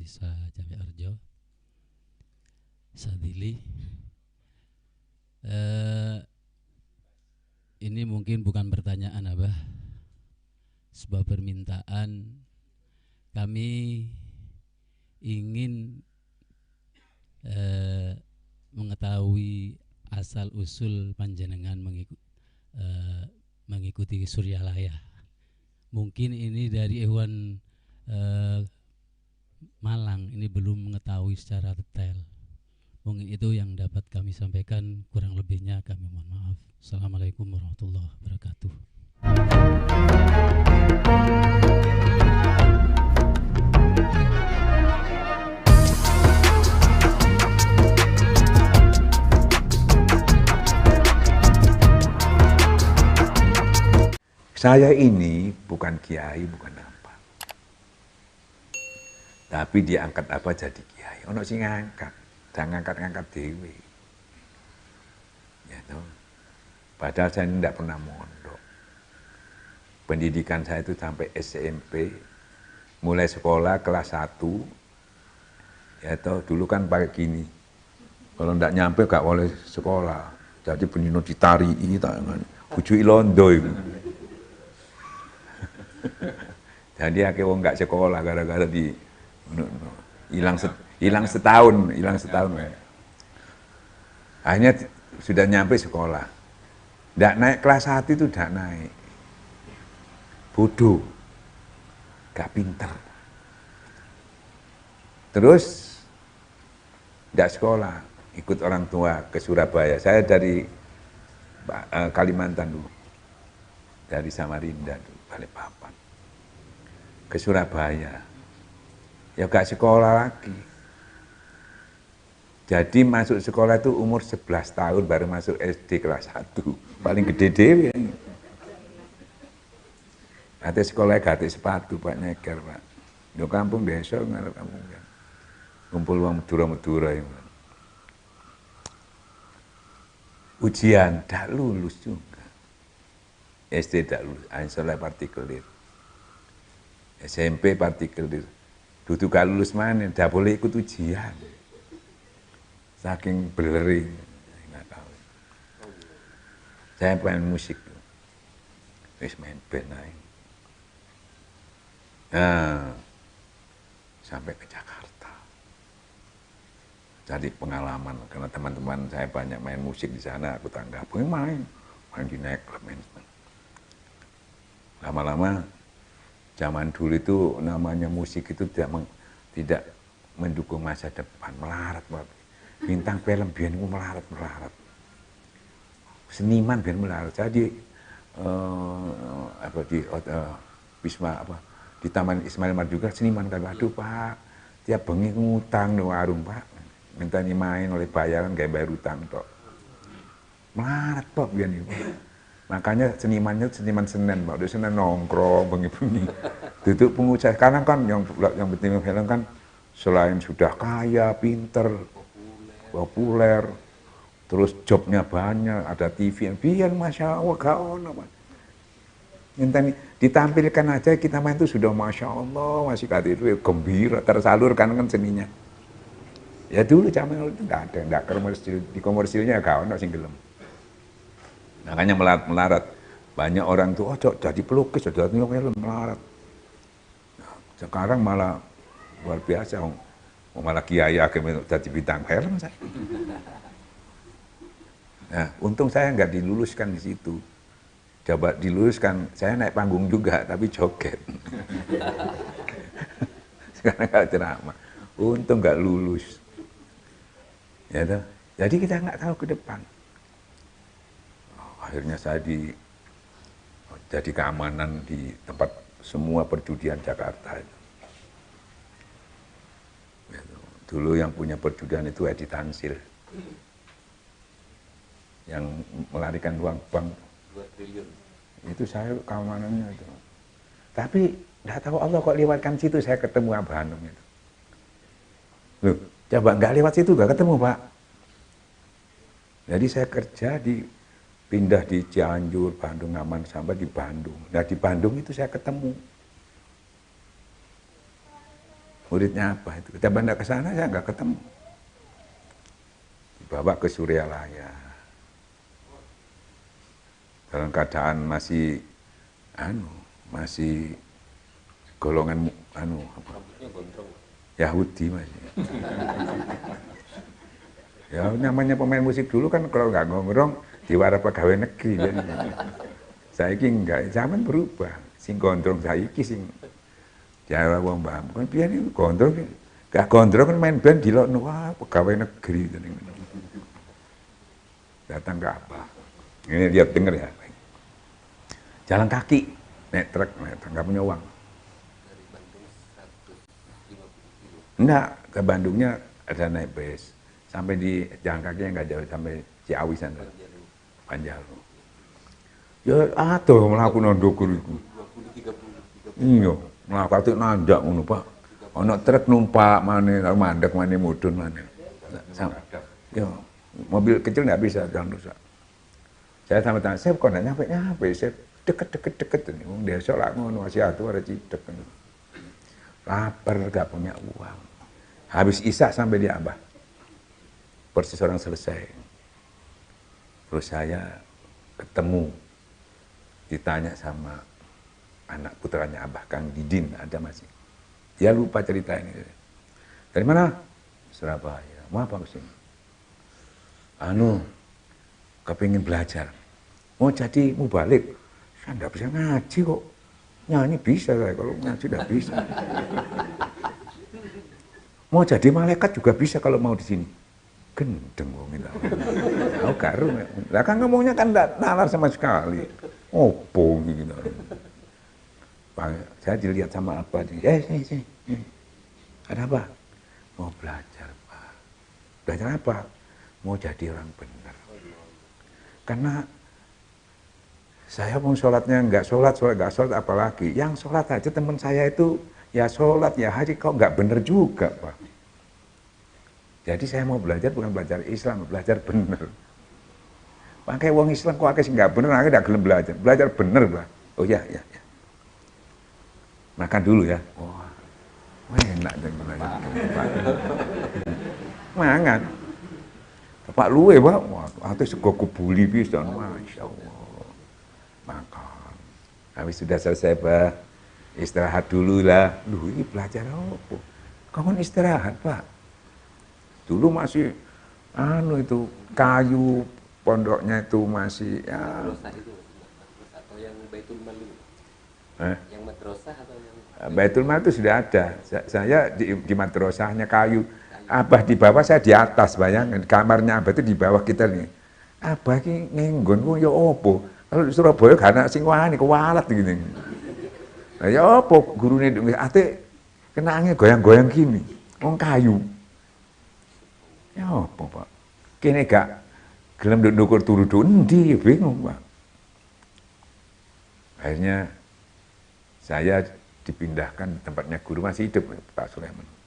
Desa Jambi Arjo, Sadili. Ini mungkin bukan pertanyaan Abah, sebuah permintaan. Kami ingin mengetahui asal usul panjenengan mengikuti Suryalaya. Mungkin ini dari Ikhwan Malang, ini belum mengetahui secara detail. Mungkin itu yang dapat kami sampaikan, kurang lebihnya kami mohon maaf. Assalamualaikum warahmatullahi wabarakatuh. Saya ini bukan kiai, bukan apa. Tapi diangkat apa jadi kiai. Ono sing ngangkat, jangan ngangkat dewe. Ya toh. Padahal saya tidak pernah mondok. Pendidikan saya itu sampai SMP, mulai sekolah kelas 1. Ya toh, dulu kan pakai gini. Kalau tidak nyampe gak boleh sekolah. Jadi benino ditarii tangan, bujui londo itu. Jadi akhirnya wong gak sekolah gara-gara di hilang setahun. Akhirnya sudah nyampe sekolah. Nggak naik kelas 1 itu nggak naik. Bodoh. Gak pinter. Terus nggak sekolah, ikut orang tua ke Surabaya. Saya dari Kalimantan dulu. Dari Samarinda dulu, Balikpapan. Ke Surabaya, ya gak sekolah lagi. Jadi masuk sekolah itu umur 11 tahun baru masuk SD kelas 1, paling gede dewe. Nanti sekolah gak ada sepatu Pak nyeker Pak. Di kampung desa ngarep kampung kan. Kumpul uang Madura-Madura ya. Ujian tak lulus juga. SD tak lulus, Ainsoleh partikelir. SMP partikelir. Dudu gak lulus mana, tidak boleh ikut ujian. Saking beleri, nggak tahu. Saya main musik, wis main band aja. Nah, sampai ke Jakarta. Jadi pengalaman, karena teman-teman saya banyak main musik di sana, aku tanggapin main di nightclub, main. Lama-lama zaman dulu itu namanya musik itu tidak mendukung masa depan, melarat Pak. Bintang film biar melarat. Seniman biar melarat. Jadi di Taman Ismail Marzuki seniman kan, aduh Pak, tiap bengi ngutang di warung Pak. Minta main oleh bayaran kayak bayar utang tok. Melarat Pak biar ini. Makanya senimannya seniman Senen, Pak. Dia Senen nongkrong, bengi-bengi. Duduk pengusaha. Karena kan yang penting film kan selain sudah kaya, pinter, populer, terus jobnya banyak, ada TV, biar Masya Allah, gak ono, Pak. Ditampilkan aja kita main itu sudah Masya Allah, masih kata itu gembira, tersalurkan kan seninya. Ya dulu zaman itu enggak ada, enggak komersil, di komersilnya gak ono sing gelem. Makanya melarat. Banyak orang tuh, jadi pelukis, jadi film melarat. Nah, sekarang malah luar biasa, malah kiai akhirnya jadi bintang film saya. Nah, untung saya nggak diluluskan di situ. Coba diluluskan, saya naik panggung juga, tapi joget. Sekarang nggak ceramah. Untung nggak lulus. Ya toh? Jadi kita nggak tahu ke depan. Akhirnya saya jadi keamanan di tempat semua perjudian Jakarta itu. Dulu yang punya perjudian itu Edi Tansil, yang melarikan uang bank 2 triliun. Itu saya keamanannya itu. Tapi nggak tahu Allah kok lewatkan situ saya ketemu Abah Hanum itu. Loh, coba nggak lewat situ nggak ketemu Pak. Jadi saya kerja pindah di Cianjur, Bandung, Aman sampai di Bandung. Nah di Bandung itu saya ketemu muridnya apa itu. Kita bandak ke sana, saya nggak ketemu. Dibawa ke Suryalaya. Dalam keadaan masih masih golongan Yahudi masih. Ya namanya pemain musik dulu kan kalau nggak ngongrong diwara pegawai negeri kan. Saiki enggak, zaman berubah. Sing gondrong saiki sing jare wong mbah. Kan biyen iku gondrong. Gak gondrong kan main band dilokno wah pegawai negeri tenan. Datang ke apa? Ini lihat denger ya. Jalan kaki, naik truk, nggak punya uang. Enggak, ke Bandungnya ada naik bus. Sampai di jalan kaki yang nggak jauh, sampai Ciawi sana. Panjalu. Ya, aduh, melaku nondokur itu. Iya, melaku itu nandak ngono Pak. Ono truk numpak mana, mandek mana, mudun mana. Ya, mobil kecil nggak bisa, jangan rusak. Saya sama tanya, saya kok nggak nyampe, saya deket ini. Desa lah ngono, masih atuh ada cidek. Lapar, gak punya uang. Habis Isya sampai di Abah. Persis orang selesai. Terus saya ketemu, ditanya sama anak putranya Abah, Kang Didin, ada masih. Dia lupa cerita ini. Dari mana? Surabaya. Mau apa kesini? Kepingin belajar. Mau jadi mubalik. Saya enggak bisa ngaji kok. Nyanyi bisa saya, kalau ngaji enggak bisa. Mau jadi malaikat juga bisa kalau mau di sini. Gendeng wong itu. Aku karo. Lah kan ngomongnya kan enggak nalar sama sekali. Opo gitu. Saya dilihat sama apa dia. Sini. Ada apa? Mau belajar, Pak. Belajar apa? Mau jadi orang benar. Karena saya mau sholatnya nggak sholat apalagi. Yang sholat aja teman saya itu ya sholat ya haji kok nggak bener juga Pak. Jadi saya mau belajar bukan belajar Islam, belajar bener. Pakai wong Islam kok akeh sing nggak bener, akeh nggak gelem belajar. Belajar bener Pak. Oh ya. Makan dulu ya. Wah enak dengan mangan. Pak luwe Pak, wah ate sego kubuli pisan, masyaallah. Makan. Habis sudah selesai Pak, istirahat dulu lah. Duh ini belajar apa? Kamu istirahat Pak. Dulu masih itu kayu pondoknya itu masih ya. Madrasah itu atau yang Baitul Mal itu? Yang madrasah atau yang Baitul Mal itu sudah ada. Saya di madrasahnya kayu. Abah di bawah, saya di atas, bayangin. Kamarnya Abah itu di bawah kita nih. Abah ini ngenggon, ya opo. Kalau di Surabaya gak ada sing wani, kewalat gini. Nah, ya opo, gurunya ate kenangnya goyang-goyang gini. Wong kayu. Ya opo Pak. Kini gak gelem ndukur turu endi, bingung Pak. Akhirnya saya dipindahkan di tempatnya guru, masih hidup Pak Sulaiman.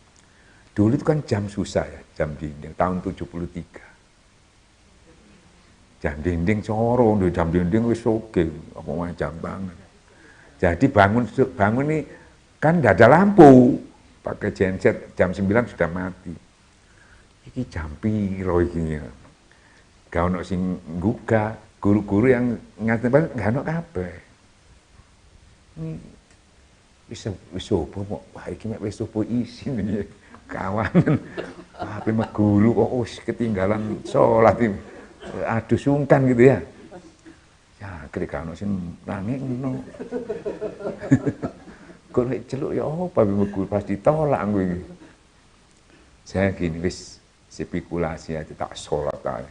Dulu itu kan jam susah ya, jam dinding, tahun 73. Jam dinding coro, jam dinding wis oke, apa jam banget. Jadi bangun ini kan nggak ada lampu, pakai genset, jam 9 sudah mati. Iki jam piro iki ya. Gak ono sing gugah, guru-guru yang ngaten gak ono kabeh. Ini wis opo kok, wah iki mek wis opo isin iki. Kawanan, tapi megulu kok ketinggalan sholat ini, aduh sungkan gitu ya. Ya ketika ono sing nangis ngono. Kok celuk ya apa megulu pas ditolak gue. Saya gini wis spekulasi aja tak sholat aja.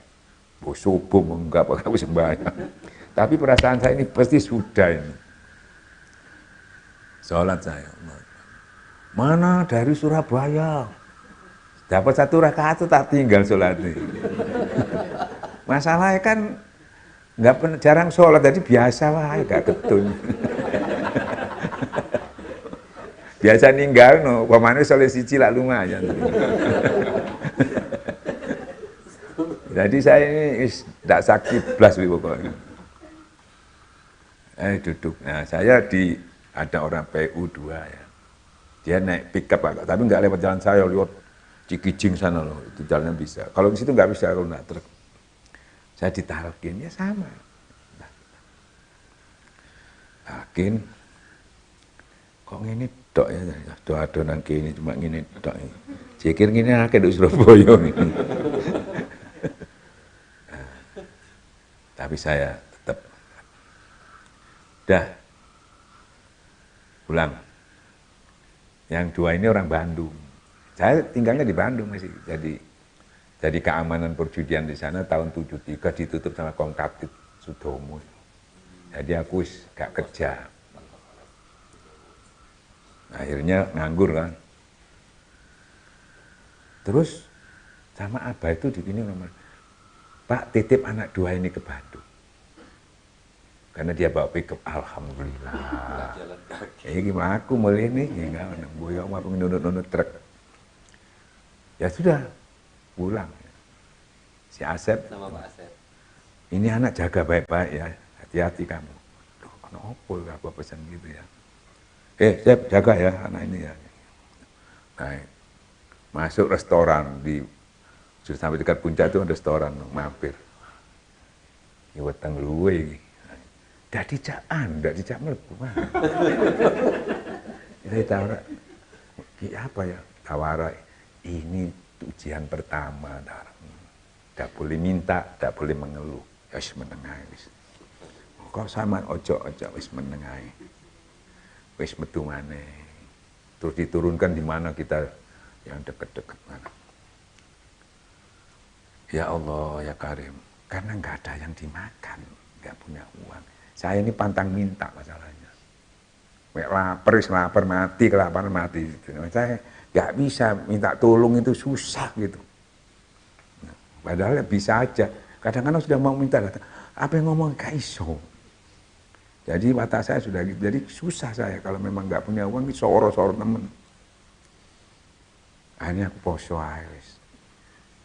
Mbok subuh enggak pakai wis sembahyang. Tapi perasaan saya ini pasti sudah ini. Sholat saya. Mana dari Surabaya dapat 1 rakaat itu tak tinggal sholatnya. Masalahnya kan jarang sholat, jadi biasa lah, gak ketun. Biasa ninggal, no, pamane sholat siji lah lumayan. Jadi saya ini tidak sakit blas pokoknya. Duduk. Nah saya ada orang PU 2 ya. Dia naik pickup Pak, tapi nggak lewat jalan saya, lewat Cikijing sana loh, itu jalannya bisa. Kalau di situ nggak bisa kalau nggak truk. Saya ditaruhin, ya sama. Taruhin, kok ngini tok ya, doa-doa gini cuma ngini tok. Cikir ngini akeh di Surabaya ini. Tapi saya tetap, dah, pulang. Yang dua ini orang Bandung. Saya tinggalnya di Bandung masih. Jadi keamanan perjudian di sana tahun 73 ditutup sama Komkaptit Sudomo. Jadi aku gak kerja. Akhirnya nganggur kan. Terus sama Abah itu di sini ngomong, Pak titip anak dua ini ke Bandung. Karena dia bawa pickup, alhamdulillah. Gimana aku mulai ini, enggak, gue mau nunut truk. Ya sudah, pulang. Si Asep, sama Pak Asep. Ini anak jaga baik-baik ya, hati-hati kamu. Duh, kenapa apa pesan gitu ya? Sep, jaga ya anak ini ya. Nah, masuk restoran sudah sampai dekat puncak itu ada restoran mampir. Ini weteng luwe iki. Dak dijak mlebu. Saya tahu apa ya? Tawara ini ujian pertama, tidak boleh minta, tidak boleh mengeluh. Ya wis menengai wis. Kok sama ojo wis menengai. Wis metu maneh. Terus diturunkan di mana kita yang dekat-dekat mana. Ya Allah, ya Karim, karena nggak ada yang dimakan, nggak punya uang. Saya ini pantang minta masalahnya. Lapar mati, kelaparan mati. Saya nggak bisa minta tolong, itu susah gitu. Nah, padahal bisa aja. Kadang-kadang sudah mau minta, apa yang ngomong gak iso. Jadi watak saya sudah gitu. Jadi susah saya kalau memang nggak punya uang, soro-soro temen. Akhirnya aku poso aja.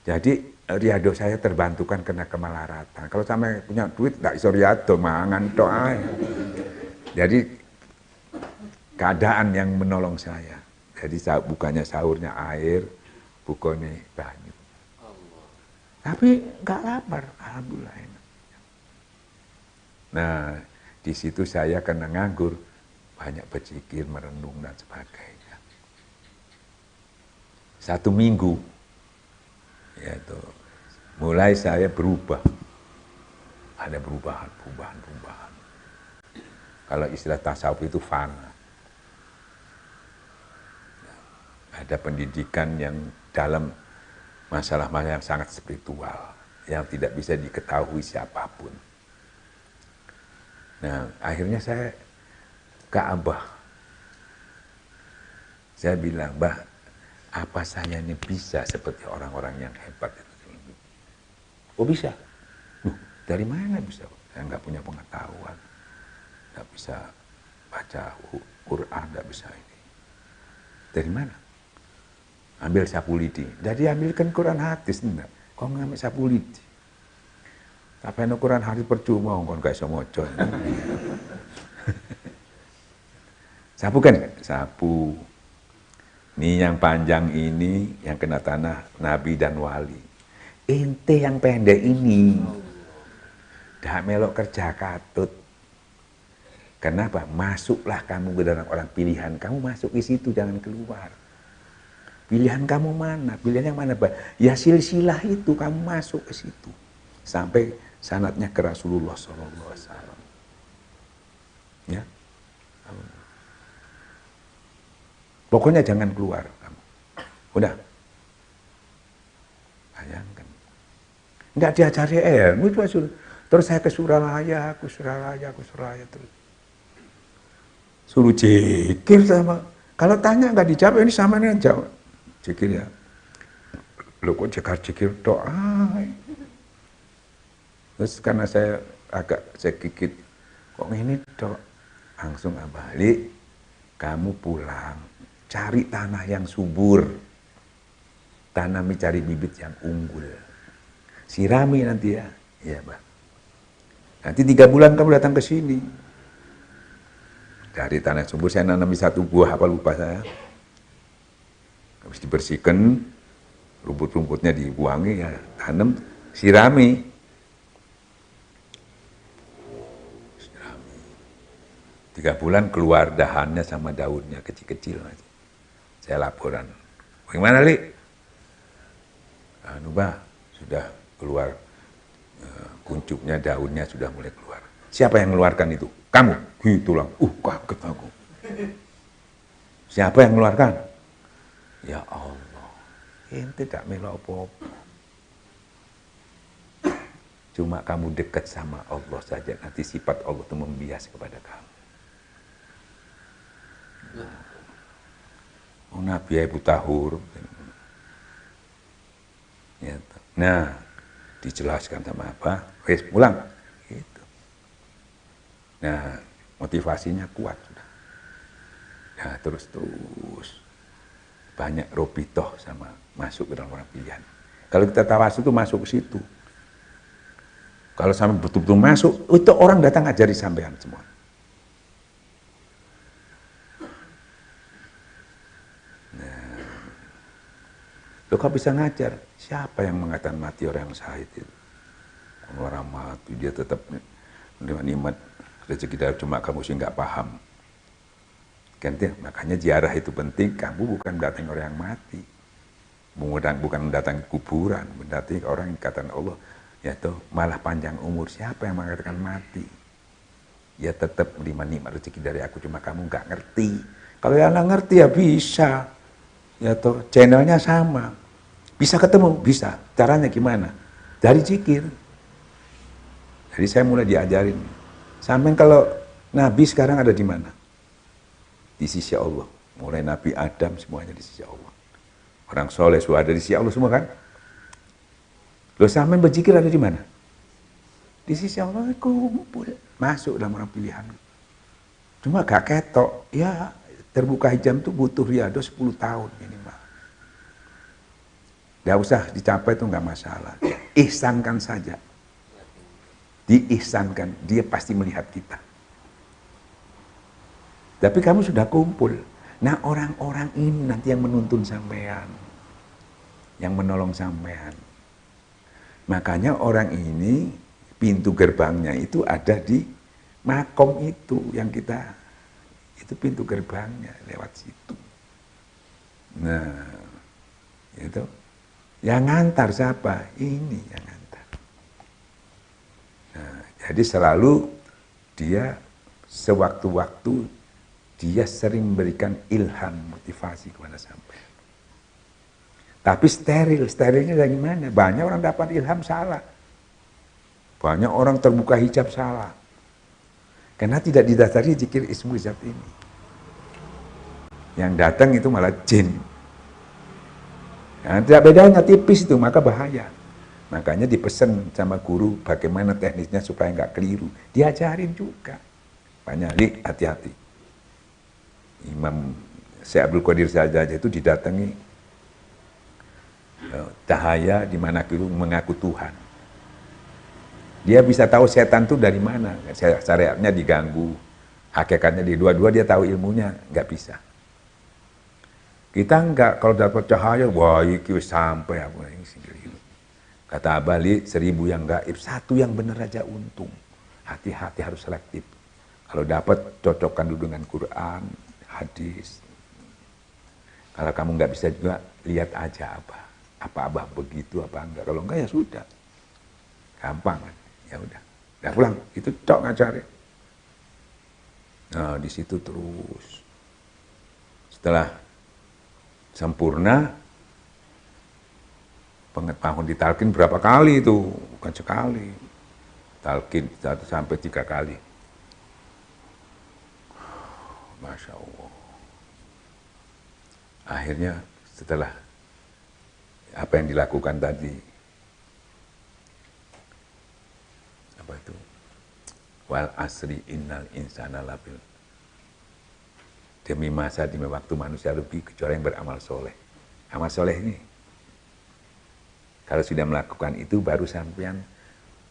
Jadi riado saya terbantukan karena kemelaratan. Kalau sampai punya duit nggak iso riado, mangan tok ae. Jadi keadaan yang menolong saya. Jadi bukannya sahurnya air, bukannya banyu. Tapi nggak lapar, alhamdulillah. Nah, di situ saya kena nganggur, banyak berzikir, merenung dan sebagainya. 1 minggu, yaitu mulai saya berubah. Ada perubahan. Kalau istilah tasawuf itu fana. Ada pendidikan yang dalam masalah-masalah yang sangat spiritual, yang tidak bisa diketahui siapapun. Nah, akhirnya saya ke Abah. Saya bilang, Bah, apa saya ini bisa seperti orang-orang yang hebat itu? Oh bisa? Dari mana bisa? Saya nggak punya pengetahuan, nggak bisa baca Quran, nggak bisa ini. Dari mana? Ambil sapu lidi. Jadi ambilkan Quran hadis enggak? Kok ngambil sapu lidi? Tapi anu Quran hadis percuma, kon gak iso maca. Sapu kan? Sapu. Ini yang panjang ini yang kena tanah Nabi dan Wali. Ente yang pendek ini dah melok kerja katut. Kenapa? Masuklah kamu ke dalam orang pilihan. Kamu masuk di situ, jangan keluar. Pilihan kamu mana? Pilihan yang mana, Pak? Ya silsilah itu, kamu masuk ke situ. Sampai sanadnya ke Rasulullah SAW. Ya. Pokoknya jangan keluar kamu. Udah. Bayangkan. Enggak diajari ilmu itu. Terus saya ke Suralaya terus. Suruh zikir sama. Kalau tanya enggak dijawab, ini sama nih yang jawab. Zikir ya. Loh kok zikir doa. Terus karena saya agak sedikit kok ini dok, langsung balik, kamu pulang, cari tanah yang subur, tanami cari bibit yang unggul, sirami nanti ya, iya Pak. Nanti 3 bulan kamu datang ke sini, dari tanah subur saya nanami 1 buah apa lupa saya, Habis dibersihkan, rumput-rumputnya dibuangi, ya tanam, sirami. 3 bulan keluar dahannya sama daunnya kecil-kecil. Saya laporan. Bagaimana, Li? Anu, Bah, sudah keluar kuncupnya, daunnya sudah mulai keluar. Siapa yang mengeluarkan itu? Kamu. Gitulah. Kaget aku. Siapa yang mengeluarkan? Ya Allah. Ente tidak melok apa-apa. Cuma kamu dekat sama Allah saja, nanti sifat Allah itu membias kepada kamu. Nabi Abu Tahur. Nah, dijelaskan sama apa? Wes pulang. Gitu. Nah, motivasinya kuat sudah. Nah, terus banyak robitoh sama masuk ke dalam orang pilihan. Kalau kita tawas itu masuk ke situ. Kalau sampai betul-betul masuk, itu orang datang ajari sampean semua. Loh, kok bisa ngajar? Siapa yang mengatakan mati orang yang syahid itu? Orang mati, dia tetap menerima nikmat rezeki dari, cuma kamu sih nggak paham. Makanya ziarah itu penting, kamu bukan mendatangi orang yang mati. Bukan mendatangi kuburan, mendatangi orang yang katakan Allah, yaitu malah panjang umur. Siapa yang mengatakan mati? Ya tetap menerima nikmat rezeki dari aku, cuma kamu nggak ngerti. Kalau yang nggak ngerti ya bisa. Ya toh, channelnya sama. Bisa ketemu? Bisa. Caranya gimana? Dari zikir. Jadi saya mulai diajarin. Sampai kalau Nabi sekarang ada di mana? Di sisi Allah. Mulai Nabi Adam semuanya di sisi Allah. Orang soleh sudah ada di sisi Allah semua kan? Loh, sampai berzikir ada di mana? Di sisi Allah, kumpul. Masuk dalam orang pilihan. Cuma gak ketok. Ya, terbuka hijab itu butuh riado 10 tahun minimal. Gak usah dicapai itu gak masalah. Ihsankan saja. Diihsankan, dia pasti melihat kita. Tapi kamu sudah kumpul. Nah, orang-orang ini nanti yang menuntun sampean. Yang menolong sampean. Makanya orang ini, pintu gerbangnya itu ada di makom itu yang kita. Itu pintu gerbangnya, lewat situ. Nah, itu. Yang ngantar siapa? Ini yang ngantar. Nah, jadi selalu dia sewaktu-waktu dia sering memberikan ilham, motivasi kepada sampai. Tapi sterilnya dari mana? Banyak orang dapat ilham salah. Banyak orang terbuka hijab salah. Karena tidak didasari zikir ismu hijab ini. Yang datang itu malah jin. Nah, tidak bedanya, tipis itu, maka bahaya. Makanya dipesan sama guru bagaimana teknisnya supaya nggak keliru. Diajarin juga. Banyak, hati-hati. Imam Syekh Abdul Qadir saja itu didatangi cahaya di mana keliru mengaku Tuhan. Dia bisa tahu setan itu dari mana. Syariatnya diganggu, hakikatnya di dua-dua dia tahu ilmunya, nggak bisa. Kita enggak, kalau dapat cahaya, wah iki sampai aku ini sendiri. Kata Abali, 1000 yang gaib, 1 yang benar aja untung. Hati-hati, harus selektif. Kalau dapat, cocokkan dulu dengan Quran, hadis. Kalau kamu nggak bisa juga, lihat aja apa abah begitu, apa enggak. Kalau enggak ya sudah, gampang kan. Ya udah pulang, itu cok ngacari. Nah, di situ terus. Setelah sempurna, pengetahuan ditalkin berapa kali itu? Bukan sekali. Talkin 1 sampai 3 kali. Masya Allah. Akhirnya setelah apa yang dilakukan tadi, apa itu? Wal asri innal insana labil. Demi masa, demi waktu manusia rugi kecuali yang beramal soleh. Amal soleh ini, kalau sudah melakukan itu baru sampean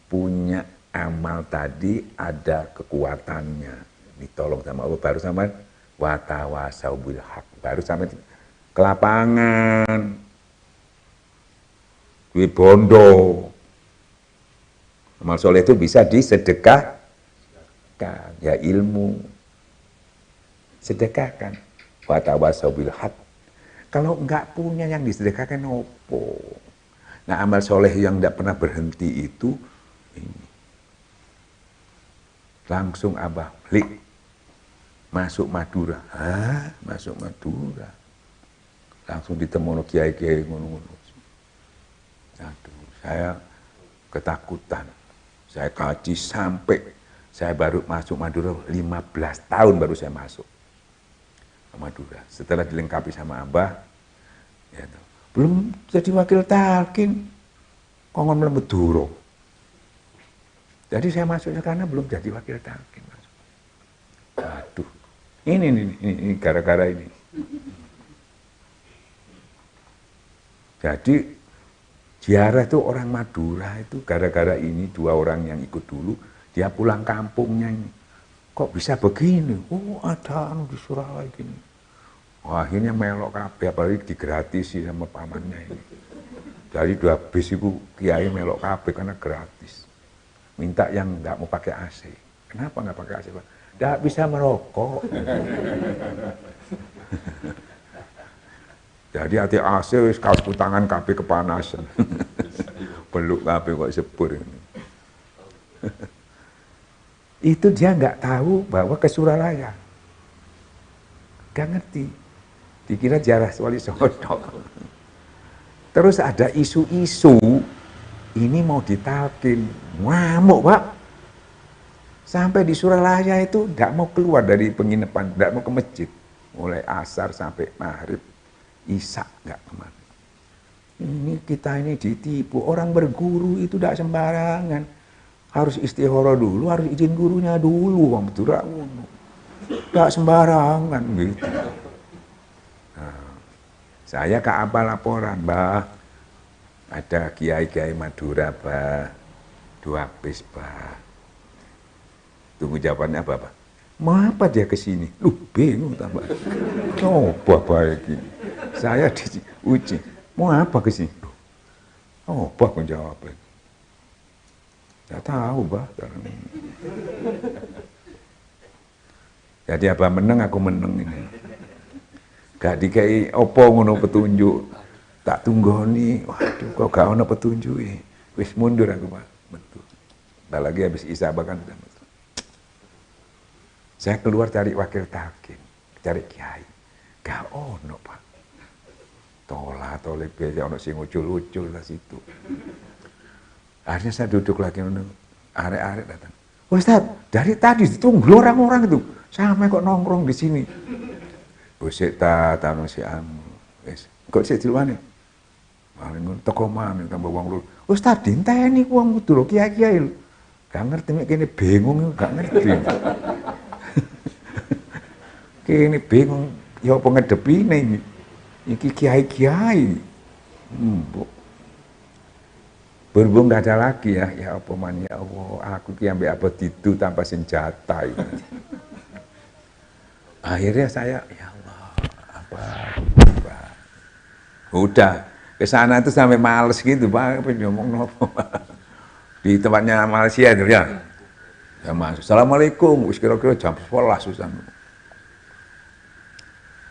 punya amal tadi ada kekuatannya, ditolong sama Allah, baru sampean watawasau bil haq, baru sampean ke lapangan, duit bondo. Amal soleh itu bisa disedekahkan, ya ilmu. Sedekahkan. Wa tawassaw bil haq. Kalau enggak punya yang disedekahkan opo. Nah, amal soleh yang enggak pernah berhenti itu ini. Langsung Abah balik masuk Madura. Hah? Masuk Madura. Langsung ditemu kiai-kiai ngono-ngono. Aduh, saya ketakutan. Saya kaji sampai saya baru masuk Madura 15 tahun baru saya masuk ke Madura. Setelah dilengkapi sama Abah, ya, belum jadi wakil talkin, kongon melembut duro. Jadi saya masuk karena belum jadi wakil talkin. Aduh, ini gara-gara ini. Jadi ziarah itu orang Madura itu gara-gara ini 2 orang yang ikut dulu, dia pulang kampungnya ini. Kok bisa begini? Oh, ada anu di Suralaya gini. Oh, akhirnya melok kabeh apalagi digratis sama pamannya ini. Dari 2 bis itu kiai melok kabeh karena gratis. Minta yang enggak mau pakai AC. Kenapa enggak pakai AC, Pak? Enggak bisa merokok. Jadi hati AC wis kalbu tangan kabeh kepanasan. Peluk kabeh kok sepur ini. Itu dia nggak tahu bahwa ke Suralaya. Nggak ngerti. Dikira ziarah Wali Songo. Terus ada isu-isu ini mau ditalkin. Ngamuk, Pak. Sampai di Suralaya itu nggak mau keluar dari penginapan, nggak mau ke masjid. Mulai asar sampai maghrib. Isya nggak kemana. Ini kita ini ditipu. Orang berguru itu tidak sembarangan. Harus istikharah dulu, harus izin gurunya dulu. Wong Madura ngono. Tidak sembarangan gitu. Nah, saya ke apa laporan, Mbah? Ada kiai-kiai Madura, Mbah. 2 bis, Mbah. Tunggu jawabannya apa, Pak? Mau apa dia ke sini? Lu bingung tambah. Coba baik ini. Saya diuji, mau apa ke sini? Oh, Bah menjawab. Tidak tahu, Bah. Jadi apa menang, aku menang ini. Gak dikai opo ngono petunjuk. Tak tunggoni, waduh kok gak ono petunjuk. Wis mundur aku, Pak. Betul. Ntar lagi habis Isya bahkan sudah betul. Saya keluar cari wakil talkin, cari kiai. Gak ono, Pak. Tolah, toleh biasa ono sing ucul-ucul lah situ. Akhirnya saya duduk lagi, arek-arek datang. Ustaz, dari tadi ditunggu orang-orang itu, sampai kok nongkrong di sini. Busik tahu si anu, kok sih diluane? Paling toko mana tambah uang lu. Ustaz, dinteni uang itu loh, kiai-kiai. Gak ngerti, kini bingung, gak ngerti. Kini bingung, ya apa ngedepi ini. Iki kiai-kiai. Berhubung nggak ada lagi ya apa man ya Allah, aku ki ambek apa didu tanpa senjata. Gitu. Akhirnya saya ya Allah, apa. Udah ke sana itu sampai males gitu, Pak, ngomong nopo. Di tempatnya Malaysia itu ya. Ya masuk. Assalamualaikum, wis kira-kira jam 11 susah.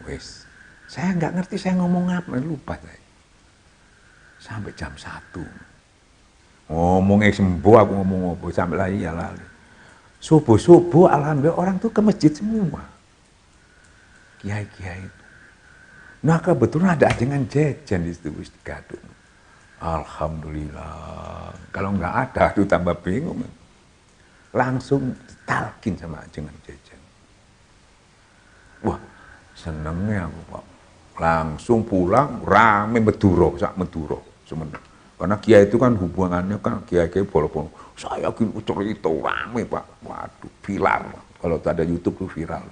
Wis. Saya nggak ngerti saya ngomong apa, lupa saya. Sampai jam 1. Ngomongnya sembuh, aku ngomong apa, sampai lagi ya lali. Subuh-subuh, alhamdulillah orang tuh ke masjid semua. Kiai-kiai itu. Nah kebetulan ada ajengan jajan di situ, gaduk. Alhamdulillah. Kalau nggak ada, aduh tambah bingung. Langsung ditalkin sama ajengan jajan. Wah, senengnya aku, Pak. Langsung pulang rame Meduro, sak Meduro sebenarnya. Karena kiai itu kan hubungannya kan kiai-kiai bolong-bolong. Saya gitu cerita rame, Pak. Waduh, viral. Kalau ada YouTube tuh viral.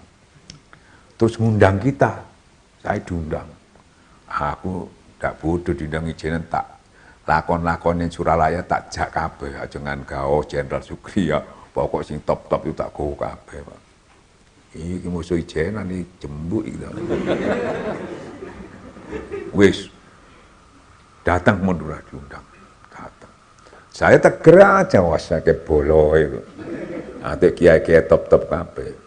Terus ngundang kita, saya diundang. Aku tidak bodoh diundang ijenan tak lakon-lakon yang Suralaya tak jak kabeh, jangan gaos Jenderal Sugri ya. Pokok sing top-top itu tak gawe kabeh, Pak. Iki musuh ijenan iki jembuk iki. Wis datang ke Madura diundang. Datang. Saya teger aja wasa ke bolo itu. Nanti kiai-kiai top-top kabeh.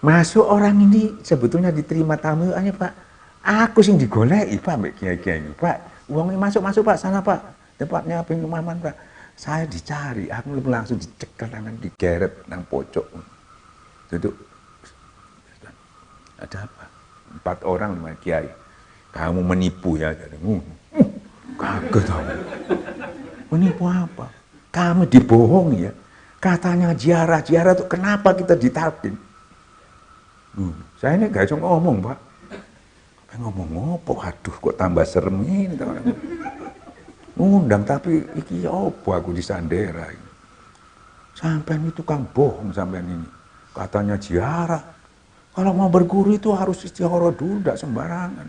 Masuk orang ini sebetulnya diterima tamu hanya Pak. Aku sing digoleki Pak mbek kiai-kiai. Pak, wong masuk Pak sana Pak. Tempatnya pintu maman Pak. Saya dicari, aku langsung dicekel tangan digeret nang pojok. Duduk. Ada apa? 4 orang sama kiai. Kamu menipu ya. Kaget aku. Menipu apa? Kami dibohongi ya. Katanya ziarah itu kenapa kita ditalkin? Saya ini gak bisa ngomong Pak. Ngomong apa? Aduh kok tambah serem ini. Ngundang tapi iki opo aku disandera. Sampean itu tukang bohong sampean ini. Katanya ziarah. Kalau mau berguru itu harus istihara dulu, tidak sembarangan.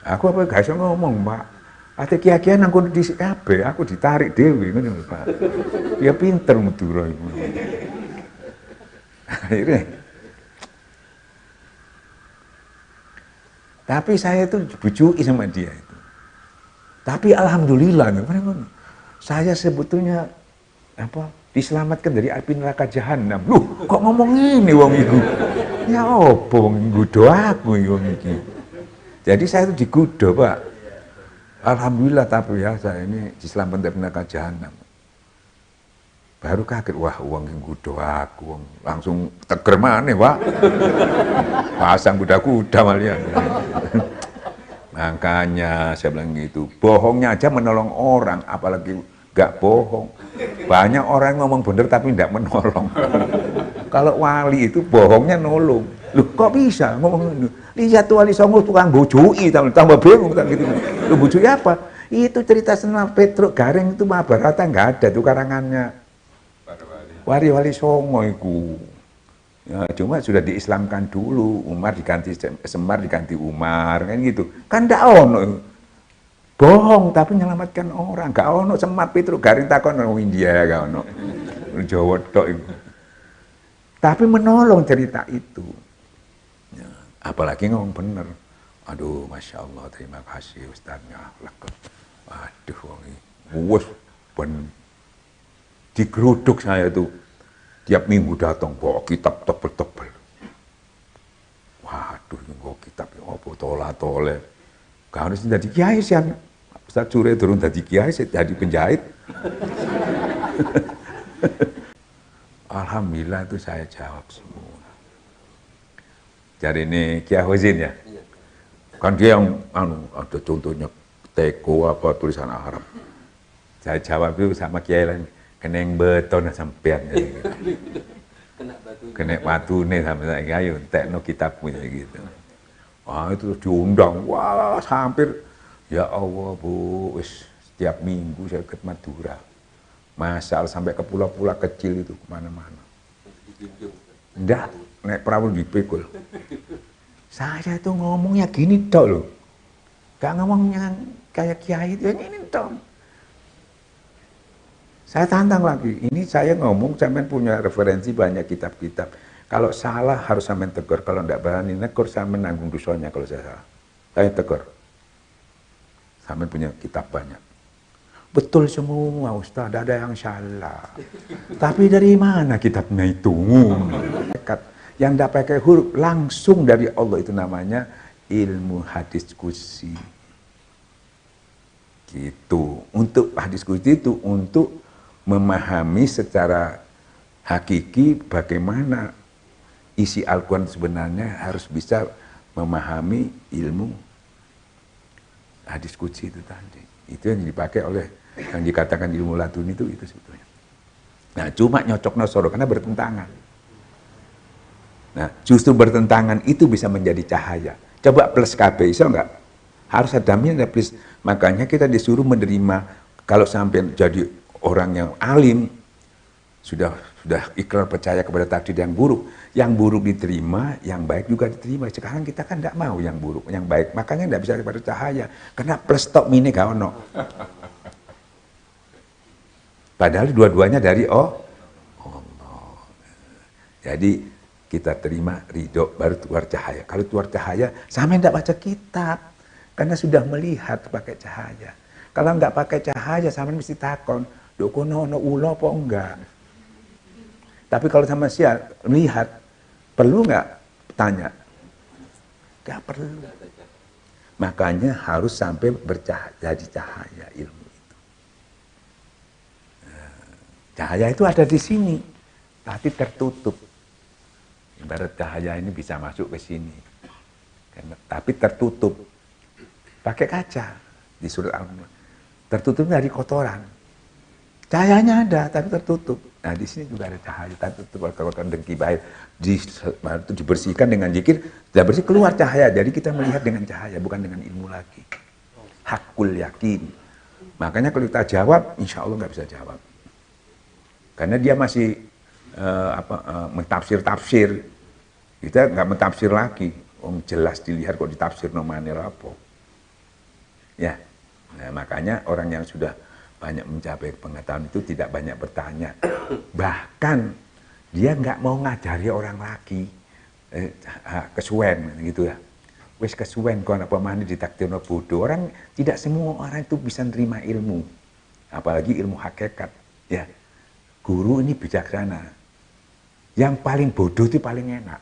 Aku apa gak bisa ngomong, Pak. Ate kiai-kiai nang kono dhisik kabeh, aku ditarik dhewe ngono lho, Pak. Ya pinter Madura iku. Akhirnya. Tapi saya itu dibujuki sama dia itu. Tapi alhamdulillah, saya sebetulnya diselamatkan dari api neraka jahanam. Loh, kok ngomong ini wong iku? Ya opo wong nggodho aku wong iki. Jadi saya itu digodho, Pak. Alhamdulillah tapi ya saya ini diselamatkan dari neraka jahanam. Baru kaget, wah wong nggodho aku, langsung teger maneh, Pak. Pasang kuda-kuda malian. Makanya saya bilang gitu, bohongnya aja menolong orang, apalagi gak bohong. Banyak orang ngomong bener tapi tidak menolong. Kalau wali itu bohongnya nolong. Loh kok bisa ngomong gitu? Lihat tuh wali Songo tukang bojoi, tambah bingung gitu. Loh bojoi apa? Itu cerita Senal Petruk Garing itu Mahabharata nggak ada tuh karangannya. Wali-wali Songo itu. Ya, cuma sudah diislamkan dulu, Umar diganti Semar diganti Umar kan gitu. Kan ndak ono. Bohong tapi menyelamatkan orang. Gak ono Semar Petruk Garing takon nang India gak ono. Jawa tok itu. Tapi menolong cerita itu. Ya, apalagi ngomong bener. Aduh, Masya Allah, terima kasih Ustaznya. Waduh, wes ben digeruduk saya tuh. Tiap minggu datang bawa kitab tebel-tebel. Waduh, bawa kitab apa tola-tole. Gak harus jadi kiai sih. Ustaz Sure turun jadi kiai, saya jadi penjahit. Alhamdulillah itu saya jawab semua. Jadi ini Kiai Hozin ya. Kan dia yang ada contohnya teko apa tulisan Arab. Saya jawab itu sama Kiai lain. Keneng beton sampean gitu. Kena batu nih sampai saya ayo tekno kitab punya gitu. Wah itu diundang, wah hampir ya Allah Bu, setiap minggu saya ke Madura. Masal sampai ke pulau-pulau kecil itu kemana-mana. Enggak, naik perahu dipikul. Saya tuh ngomongnya gini tok loh. Gak ngomongnya kayak kiai itu, ini tok. Saya tantang lagi, ini saya ngomong, sampean punya referensi banyak kitab-kitab. Kalau salah harus sampean tegur, kalau tidak berani negur, sampean nanggung dosanya kalau saya salah. Saya tegur. Sampean punya kitab banyak. Betul semua Ustaz, ada yang salah. Tapi dari mana kitabnya itu? Yang tidak pakai huruf, langsung dari Allah itu namanya ilmu hadis kursi. Gitu. Untuk hadis kursi itu untuk memahami secara hakiki bagaimana isi Al-Quran sebenarnya, harus bisa memahami ilmu hadis qudsi itu tadi. Itu yang dipakai oleh yang dikatakan ilmu laduni itu sebetulnya. Nah, cuma nyocok nosoro karena bertentangan. Nah, justru bertentangan itu bisa menjadi cahaya. Coba plus KB, bisa enggak? Harus ada minus, ada plus. Makanya kita disuruh menerima, kalau sampai jadi orang yang alim, sudah ikrar percaya kepada takdir yang buruk diterima, yang baik juga diterima. Sekarang kita kan tidak mau yang buruk, yang baik, makanya tidak bisa daripada cahaya, karena plus stop mini gak ono. Padahal dua-duanya dari Allah. Jadi kita terima ridho, baru keluar cahaya. Kalau keluar cahaya, sama tidak baca kitab, karena sudah melihat pakai cahaya. Kalau nggak pakai cahaya, sama mesti takon, dokono no ulo apa enggak. Tapi kalau sama siap melihat, perlu nggak tanya? Nggak perlu. Makanya harus sampai jadi cahaya ilmu itu. Cahaya itu ada di sini, tapi tertutup. Ibarat cahaya ini bisa masuk ke sini, tapi tertutup. Pakai kaca di surat Al-Mulk. Tertutup dari kotoran. Cahayanya ada, tapi tertutup. Nah, di sini juga ada cahaya, tapi tertutup oleh kotoran dengki baik. Dibersihkan dengan zikir, sudah bersih keluar cahaya. Jadi kita melihat dengan cahaya, bukan dengan ilmu lagi. Hakul yakin. Makanya kalau kita jawab, insya Allah nggak bisa jawab. Karena dia masih mentafsir-tafsir. Kita nggak mentafsir lagi. Jelas dilihat kok ditafsir nomane apa. Ya, nah, makanya orang yang sudah banyak mencapai pengetahuan itu tidak banyak bertanya. Bahkan dia nggak mau ngajari orang lagi. Kesuwen gitu ya. Wes kesuwen kok apa mana ditakdirno bodoh. Orang tidak semua orang itu bisa nerima ilmu. Apalagi ilmu hakikat. Ya, guru ini bijaksana. Yang paling bodoh itu paling enak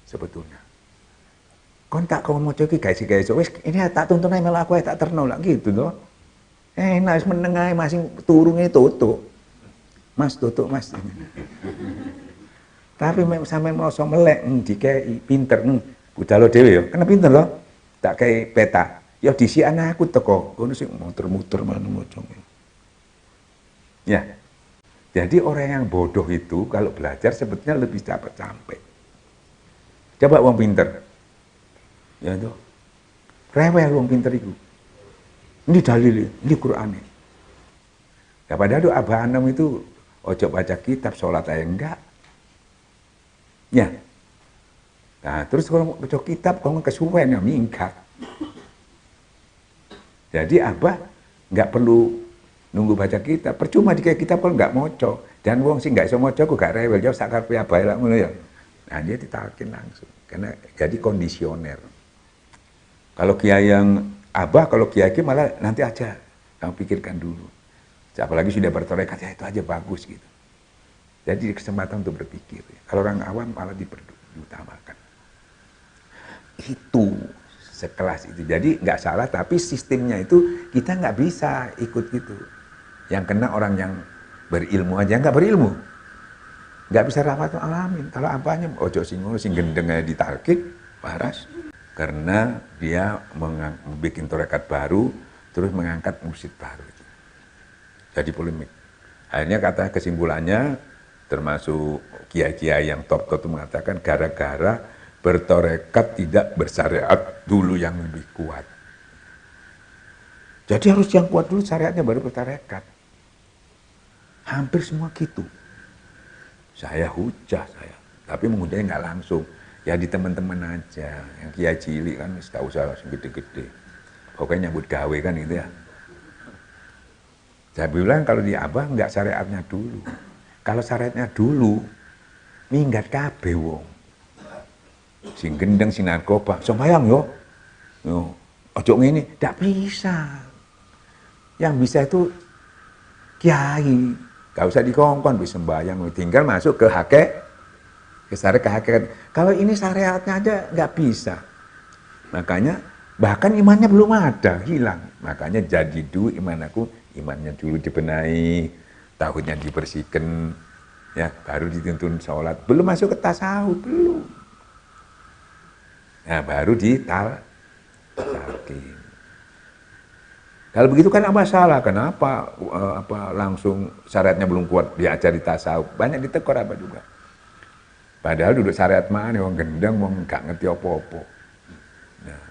sebetulnya. Kon tak kau mau coki guys, wes ini tak tuntun aja malah aku tak terno lah gitu loh. Enak menengai masing turunnya tutup. Mas tutup mas. Tapi sampai mau melek dikei pinter budalo dhewe ya. Kena pinter loh. Tak kayak peta. Ya disi anakku teko. Ngono sing muter-muter macam. Ya. Jadi orang yang bodoh itu kalau belajar sebetulnya lebih cepat sampai. Coba wong pinter. Ya itu. Rewel wong pinter itu. Ini dalil, ini Quran. Ya padahal Abah Anom itu ojo baca kitab, sholat aja enggak. Ya. Nah, terus kalau baca kitab, kalau kesuwen ya minggat. Jadi Abah enggak perlu nunggu baca kitab, percuma di kitab pun nggak moco, dan wong sih nggak iso moco, aku gak rewel jauh sakar punya bayi lah ya. Nah dia ditakin langsung, karena jadi kondisioner. Kalau kiai yang Abah, kalau kiai malah nanti aja, kamu pikirkan dulu. Apalagi sudah bertorekat ya itu aja bagus gitu. Jadi kesempatan untuk berpikir. Kalau orang awam malah diutamakan. Itu sekelas itu. Jadi nggak salah, tapi sistemnya itu kita nggak bisa ikut gitu. Yang kena orang yang berilmu aja nggak berilmu, nggak bisa rahmatul alamin. Kalau apanya ojo singgung sing gendengnya ditarkik waras, karena dia membuat torekat baru terus mengangkat mursyid baru itu. Jadi polemik. Akhirnya kata kesimpulannya termasuk kiai-kiai yang top itu mengatakan gara-gara bertorekat tidak bersyariat dulu yang lebih kuat. Jadi harus yang kuat dulu syariatnya baru bertorekat. Hampir semua gitu. Saya hujah saya, tapi menghujahnya nggak langsung. Ya di teman-teman aja, yang kiai cilik kan setahu saya gede-gede. Pokoknya nyambut gawe kan gitu ya. Saya bilang kalau di Abah nggak syariatnya dulu. Kalau syariatnya dulu, minggat kabeh wong. Sing gendeng, sing narkoba, sembayang yo. Ojo ngene, ndak bisa. Yang bisa itu kiai. Gak usah dikongkon, bisa sembahyang, tinggal masuk ke hakikat. Kalau ini syariatnya aja nggak bisa. Makanya bahkan imannya belum ada, hilang. Makanya jadi dulu iman aku, imannya dulu dibenahi, tauhidnya dibersihkan, ya baru dituntun sholat. Belum masuk ke tasawuf, belum. Nah baru ditalkin. Kalau begitu kan apa salah? Kenapa langsung syariatnya belum kuat diajari tasawuf? Banyak ditekor apa juga. Padahal duduk syariat mana, wong gendeng, wong gak ngerti apa-apa. Nah,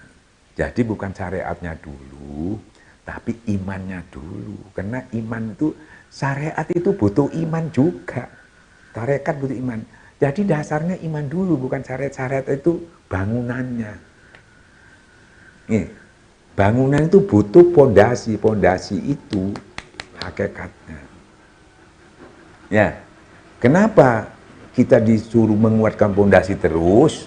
jadi bukan syariatnya dulu, tapi imannya dulu. Karena iman itu, syariat itu butuh iman juga. Tarekat butuh iman. Jadi dasarnya iman dulu, bukan syariat. Syariat itu bangunannya. Nih. Bangunan itu butuh pondasi itu hakikatnya. Ya, kenapa kita disuruh menguatkan pondasi terus,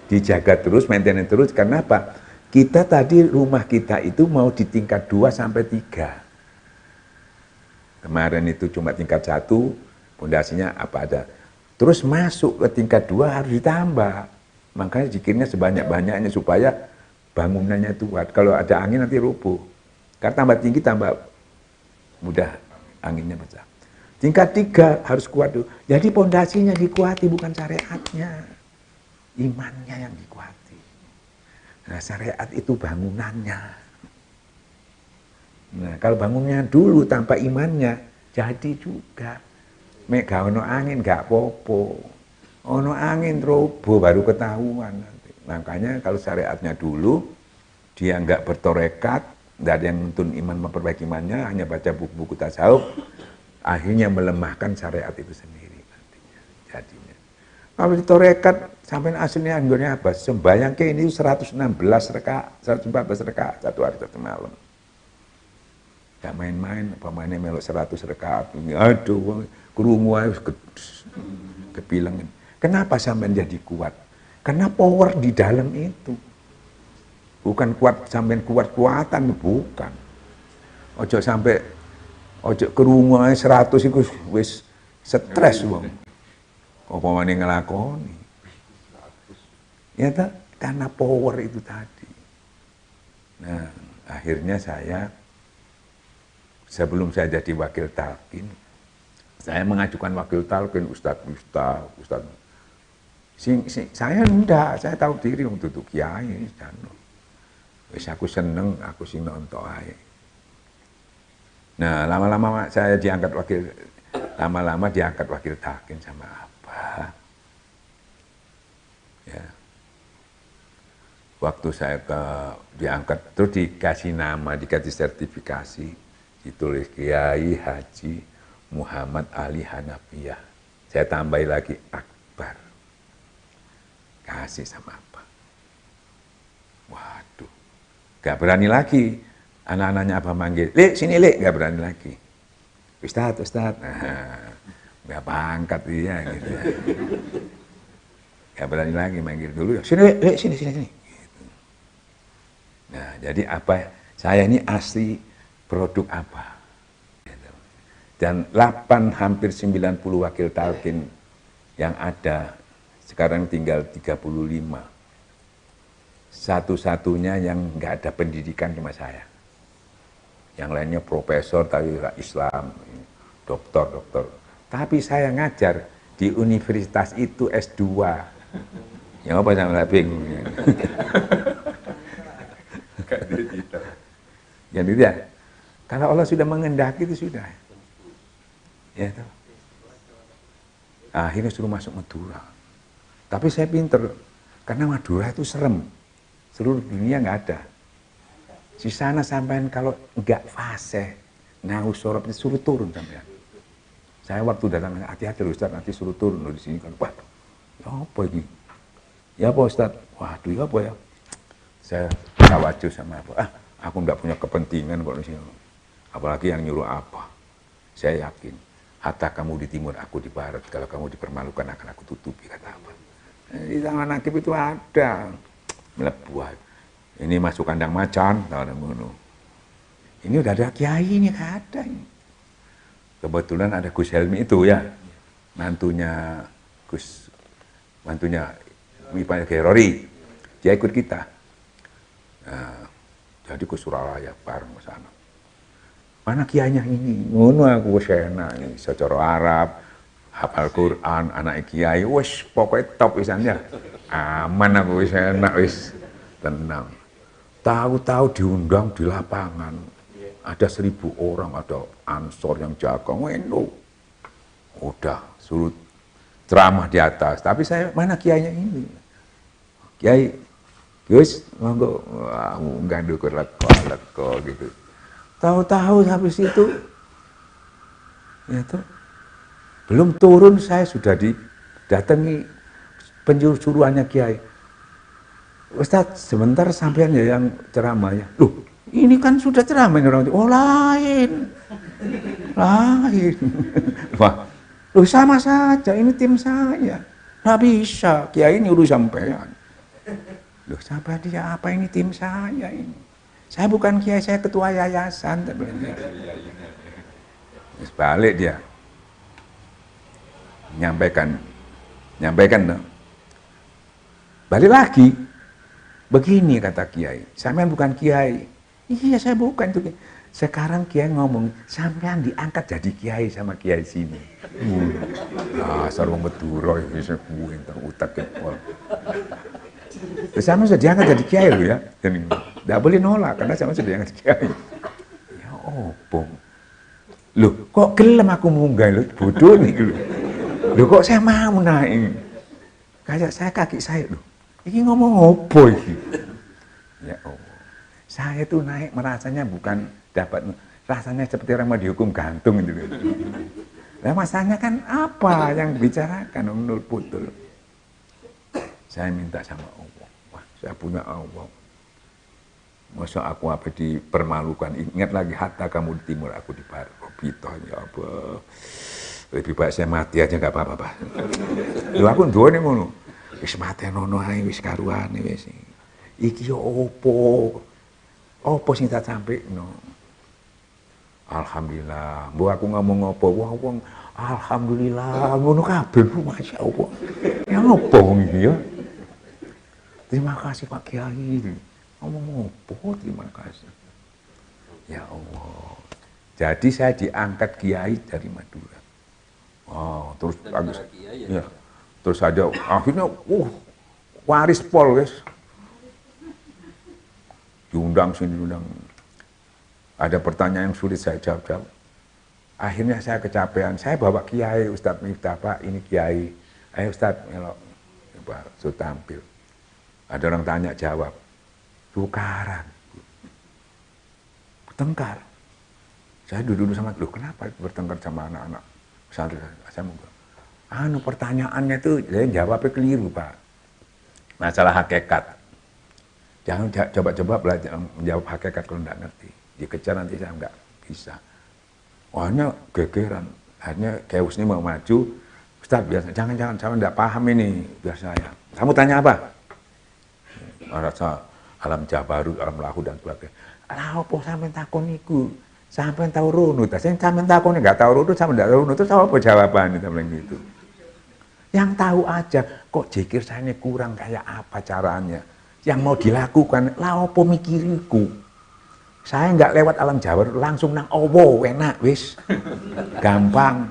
dijaga terus, maintenance terus. Karena apa? Kita tadi rumah kita itu mau di tingkat 2 sampai 3. Kemarin itu cuma tingkat 1, pondasinya apa ada. Terus masuk ke tingkat 2 harus ditambah. Makanya zikirnya sebanyak-banyaknya supaya bangunannya itu kuat. Kalau ada angin nanti rubuh. Karena tambah tinggi tambah mudah anginnya pecah. Tingkat 3 harus kuat dulu. Jadi pondasinya dikuati, bukan syariatnya. Imannya yang dikuati. Nah, syariat itu bangunannya. Nah, kalau bangunnya dulu tanpa imannya, jadi juga. Mek gak ono angin gak popo. Ono angin robo baru ketahuan nanti. Makanya kalau syariatnya dulu, dia nggak bertorekat, nggak ada yang nuntun iman memperbaiki imannya, hanya baca buku-buku tasawuf, akhirnya melemahkan syariat itu sendiri nantinya, jadinya. Kalau ditorekat, sampai aslinya anggurnya apa? Sembayang ke ini 116 rakaat, 114 rakaat, satu hari satu malam. Gak main-main, pemainnya melok 100 rakaat. Aduh, kerungu aja kebilang. Kenapa sampai jadi kuat? Karena power di dalam itu. Bukan kuat sampai kuat-kuatan, bukan. Ojo sampai ojo kerungu aja 100 itu wis stres wong. Apa meneh ngelakoni. Ya tak? Karena power itu tadi. Nah, akhirnya saya sebelum saya jadi wakil talqin, saya mengajukan wakil talqin, Ustadz. Saya enggak, saya tahu diri untuk duduk kiai. Wis aku seneng, aku sing nonton ae. Nah, lama-lama saya diangkat wakil talqin sama apa? Ya. Waktu saya diangkat, terus dikasih nama, dikasih sertifikasi, ditulis Kiai Haji Muhammad Ali Hanafiyah. Saya tambahin lagi Akbar. Kasih sama apa? Waduh, gak berani lagi. Anak-anaknya apa manggil, Lek, sini Lek, gak berani lagi. Ustadz, nah, gak pangkat dia gitu ya. Gak berani lagi manggil dulu, sini Lek, sini. Gitu. Nah, jadi apa, saya ini asli produk apa? Dan hampir 90 wakil talqin yang ada, sekarang tinggal 35. Satu-satunya yang nggak ada pendidikan cuma saya. Yang lainnya profesor, tapi Islam, doktor. Tapi saya ngajar di universitas itu S2. Yang apa sama bingung. Yang itu ya. Kalau Allah sudah mengendaki itu sudah. Ya, tahu. Akhirnya suruh masuk Madura. Tapi saya pinter, karena Madura itu serem. Seluruh dunia nggak ada. Di sana sampean kalau nggak fase, nahu sorab itu suruh turun sampean. Saya waktu datang, hati-hati Ustaz, nanti suruh turun di sini kan. Waduh, ya apa ini? Ya apa Ustaz? Waduh, ya apa ya? Saya tawajuh sama apa? Aku nggak punya kepentingan kok di sini. Apalagi yang nyuruh apa? Saya yakin. Hatta kamu di timur, aku di barat. Kalau kamu dipermalukan akan aku tutupi, kata apa. Di tangan Nakib itu ada. Melebuah. Ini masuk kandang macan. Ini udah ada kiai, ini ada. Kebetulan ada Gus Helmi itu ya. Mantunya Wipanya Gerori. Dia ikut kita. Nah, jadi ke Suralaya bareng ke sana. Mana kiainya ini? Ngono aku wis enak ini secara Arab, hafal Quran, anak kiai wis pokoknya top wisannya. Aman aku wis enak wis tenang. Tahu-tahu diundang di lapangan. Ada 1.000 orang, ada ansor yang jaga, ngeno. Udah suruh ceramah di atas, tapi saya mana kiainya ini? Kiai Gus, monggo enggak dukur leko gitu. Tahu-tahu habis itu, ya tuh, belum turun saya sudah didatangi penjuru-juruannya Kiai. Ustadz, sebentar sampean ya yang ceramah ya. Loh, ini kan sudah ceramah ini orang. Oh lain. Wah, Loh sama saja, ini tim saya. Nggak bisa, kiai nyuruh sampean. Loh sampai dia apa ini tim saya ini? Saya bukan kiai, saya ketua yayasan. Terus balik dia. Nyampaikan no. Balik lagi. Begini kata kiai, sampean bukan kiai. Iya saya bukan itu. Sekarang kiai ngomong, sampean diangkat jadi kiai sama kiai sini. Sarung Madura bisa kuwi entar utak kepol. Sama sudah diangkat jadi kiai loh ya. Dan enggak boleh nolak karena sama sudah diangkat kiai. Ya opo. Loh, kok gelem aku munggah lho, bodoh nih lho. Loh kok saya mau naik. Kayak saya kaki saya loh. Ini ngomong opo iki? Ya Allah. Saya tuh naik merasanya bukan dapat, rasanya seperti orang mau dihukum gantung gitu. Nah masalahnya kan apa yang dibicarakan menurut putul. Saya minta sama Allah. Wah, saya punya Allah. Masa aku apa dipermalukan? Ingat lagi hatta kamu di timur, aku di barat. Oh, ya apa? Lebih baik saya mati aja nggak apa-apa, Pak. Lho aku ndone ngono. Wis mati nono ae wis karuane wis. Iki yo opo? Opo sing tak sampekno? Alhamdulillah. Mbok aku ngomong opo? Wah, wong alhamdulillah ngono kabeh, masyaallah. Ya opo wong iki ya? Terima kasih Pak Kiai. Ngomong opo? Terima kasih. Ya Allah. Jadi saya diangkat kiai dari Madura. Oh, terus bagus. Ya. Terus saja akhirnya waris pol guys. Diundang sini diundang. Ada pertanyaan yang sulit saya jawab. Akhirnya saya kecapean. Saya bawa kiai Ustadz Miftah, Pak, ini kiai. Ayo Ustadz melok. Pak, sudah tampil. Ada orang tanya jawab. Tukaran. Bertengkar. Saya duduk sama, loh kenapa bertengkar sama anak-anak? Saya mau pertanyaannya itu, saya jawabnya keliru Pak. Masalah hakikat. Jangan coba-coba belajar menjawab hakikat kalau tidak ngerti. Dikejar nanti saya nggak bisa. Wahnya gegeran. Akhirnya Keus ini mau maju. Ustaz biasa, jangan saya tidak paham ini. Biar saya. Kamu tanya apa? Rasa alam jabarut, alam lahu dan sebagainya. Apa sampai takon iku? Sampai tahu runut, saya sampai takon nggak tahu runut, sampai nggak tahu runut, itu apa jawabannya sampai gitu. Yang tahu aja, kok zikir saya ini kurang kayak apa caranya? Yang mau dilakukan, lah apa mikiriku? Saya nggak lewat alam jabarut, langsung nang Allah, enak wis, gampang,